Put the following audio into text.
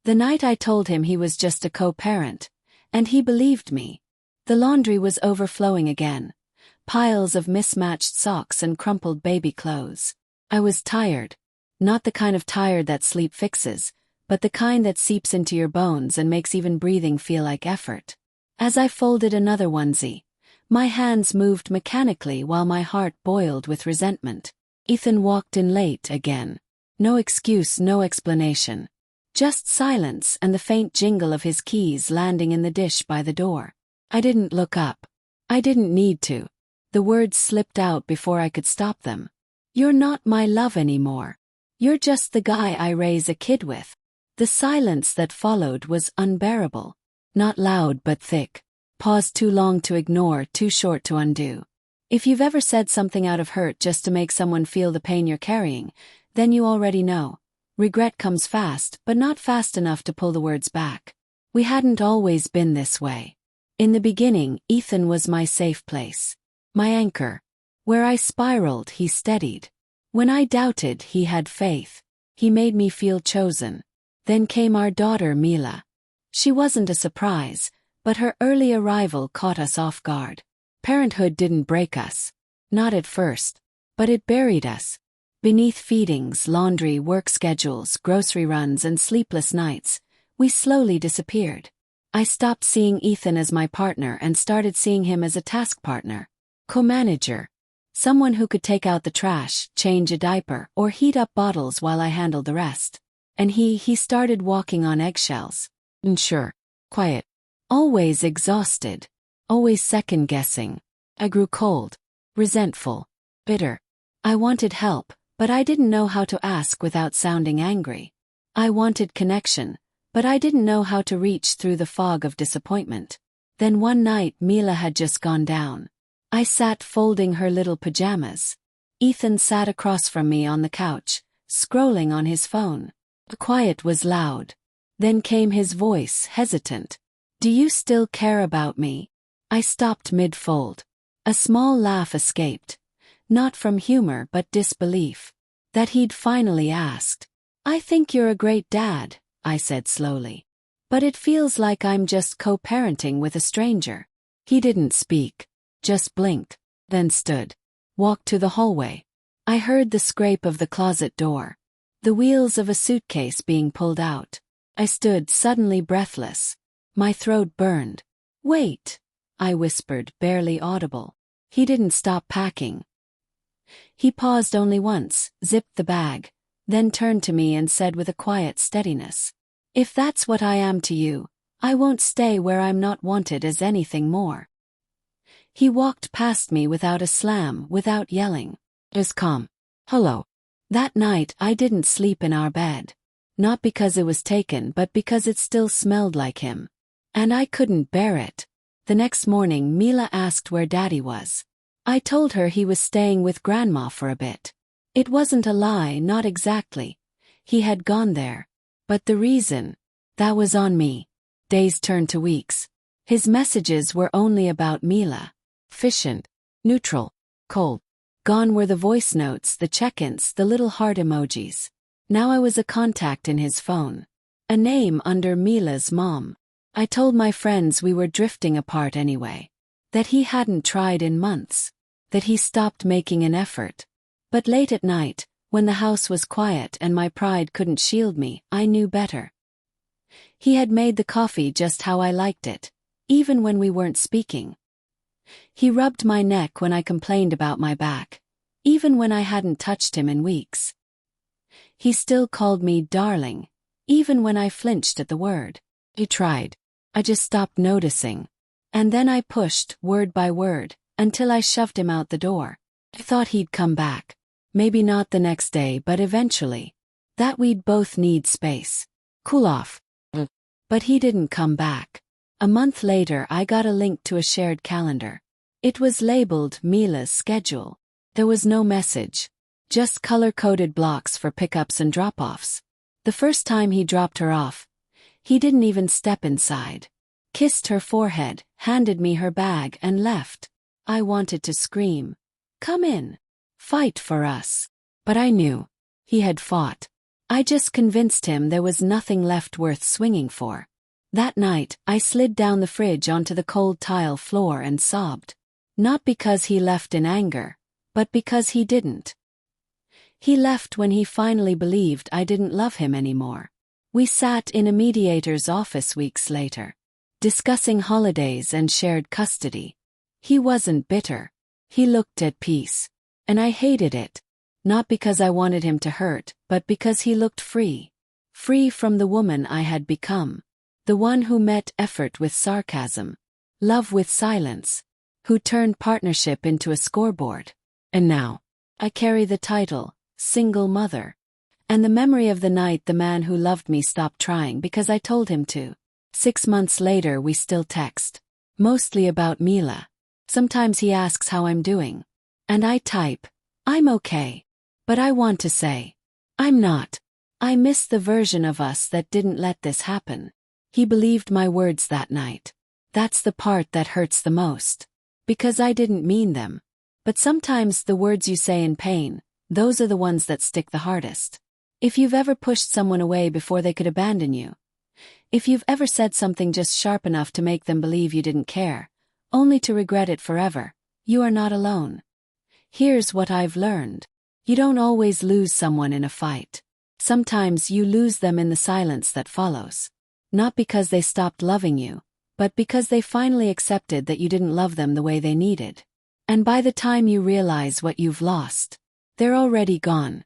The night I told him he was just a co-parent. And he believed me. The laundry was overflowing again. Piles of mismatched socks and crumpled baby clothes. I was tired. Not the kind of tired that sleep fixes, but the kind that seeps into your bones and makes even breathing feel like effort. As I folded another onesie, my hands moved mechanically while my heart boiled with resentment. Ethan walked in late again. No excuse, no explanation. Just silence and the faint jingle of his keys landing in the dish by the door. I didn't look up. I didn't need to. The words slipped out before I could stop them. You're not my love anymore. You're just the guy I raise a kid with. The silence that followed was unbearable. Not loud but thick. Pause too long to ignore, too short to undo. If you've ever said something out of hurt just to make someone feel the pain you're carrying, then you already know. Regret comes fast, but not fast enough to pull the words back. We hadn't always been this way. In the beginning, Ethan was my safe place. My anchor. Where I spiraled, he steadied. When I doubted, he had faith. He made me feel chosen. Then came our daughter Mila. She wasn't a surprise, but her early arrival caught us off guard. Parenthood didn't break us. Not at first. But it buried us. Beneath feedings, laundry, work schedules, grocery runs, and sleepless nights, we slowly disappeared. I stopped seeing Ethan as my partner and started seeing him as a task partner. Co-manager. Someone who could take out the trash, change a diaper, or heat up bottles while I handled the rest. And he started walking on eggshells. Unsure. Quiet. Always exhausted. Always second-guessing. I grew cold. Resentful. Bitter. I wanted help, but I didn't know how to ask without sounding angry. I wanted connection, but I didn't know how to reach through the fog of disappointment. Then one night Mila had just gone down. I sat folding her little pajamas. Ethan sat across from me on the couch, scrolling on his phone. The quiet was loud. Then came his voice, hesitant. Do you still care about me? I stopped mid-fold. A small laugh escaped. Not from humor but disbelief. That he'd finally asked. I think you're a great dad, I said slowly. But it feels like I'm just co-parenting with a stranger. He didn't speak. Just blinked. Then stood. Walked to the hallway. I heard the scrape of the closet door. The wheels of a suitcase being pulled out. I stood suddenly breathless. My throat burned. Wait, I whispered, barely audible. He didn't stop packing. He paused only once, zipped the bag, then turned to me and said with a quiet steadiness, if that's what I am to you, I won't stay where I'm not wanted as anything more. He walked past me without a slam, without yelling. Just calm. Hello. That night I didn't sleep in our bed. Not because it was taken but because it still smelled like him. And I couldn't bear it. The next morning Mila asked where Daddy was. I told her he was staying with Grandma for a bit. It wasn't a lie, not exactly. He had gone there. But the reason? That was on me. Days turned to weeks. His messages were only about Mila. Efficient. Neutral. Cold. Gone were the voice notes, the check-ins, the little heart emojis. Now I was a contact in his phone. A name under Mila's mom. I told my friends we were drifting apart anyway. That he hadn't tried in months. That he stopped making an effort. But late at night, when the house was quiet and my pride couldn't shield me, I knew better. He had made the coffee just how I liked it, even when we weren't speaking. He rubbed my neck when I complained about my back, even when I hadn't touched him in weeks. He still called me darling, even when I flinched at the word. He tried. I just stopped noticing. And then I pushed, word by word, until I shoved him out the door. I thought he'd come back. Maybe not the next day, but eventually. That we'd both need space. Cool off. But he didn't come back. A month later I got a link to a shared calendar. It was labeled Mila's schedule. There was no message. Just color-coded blocks for pickups and drop-offs. The first time he dropped her off, he didn't even step inside. Kissed her forehead, handed me her bag and left. I wanted to scream. Come in. Fight for us. But I knew. He had fought. I just convinced him there was nothing left worth swinging for. That night, I slid down the fridge onto the cold tile floor and sobbed. Not because he left in anger, but because he didn't. He left when he finally believed I didn't love him anymore. We sat in a mediator's office weeks later, discussing holidays and shared custody. He wasn't bitter. He looked at peace. And I hated it. Not because I wanted him to hurt, but because he looked free. Free from the woman I had become. The one who met effort with sarcasm, love with silence, who turned partnership into a scoreboard. And now, I carry the title, single mother. And the memory of the night the man who loved me stopped trying because I told him to. 6 months later we still text. Mostly about Mila. Sometimes he asks how I'm doing. And I type, I'm okay. But I want to say, I'm not. I miss the version of us that didn't let this happen. He believed my words that night. That's the part that hurts the most. Because I didn't mean them. But sometimes the words you say in pain, those are the ones that stick the hardest. If you've ever pushed someone away before they could abandon you. If you've ever said something just sharp enough to make them believe you didn't care, only to regret it forever, you are not alone. Here's what I've learned. You don't always lose someone in a fight. Sometimes you lose them in the silence that follows. Not because they stopped loving you, but because they finally accepted that you didn't love them the way they needed. And by the time you realize what you've lost, they're already gone.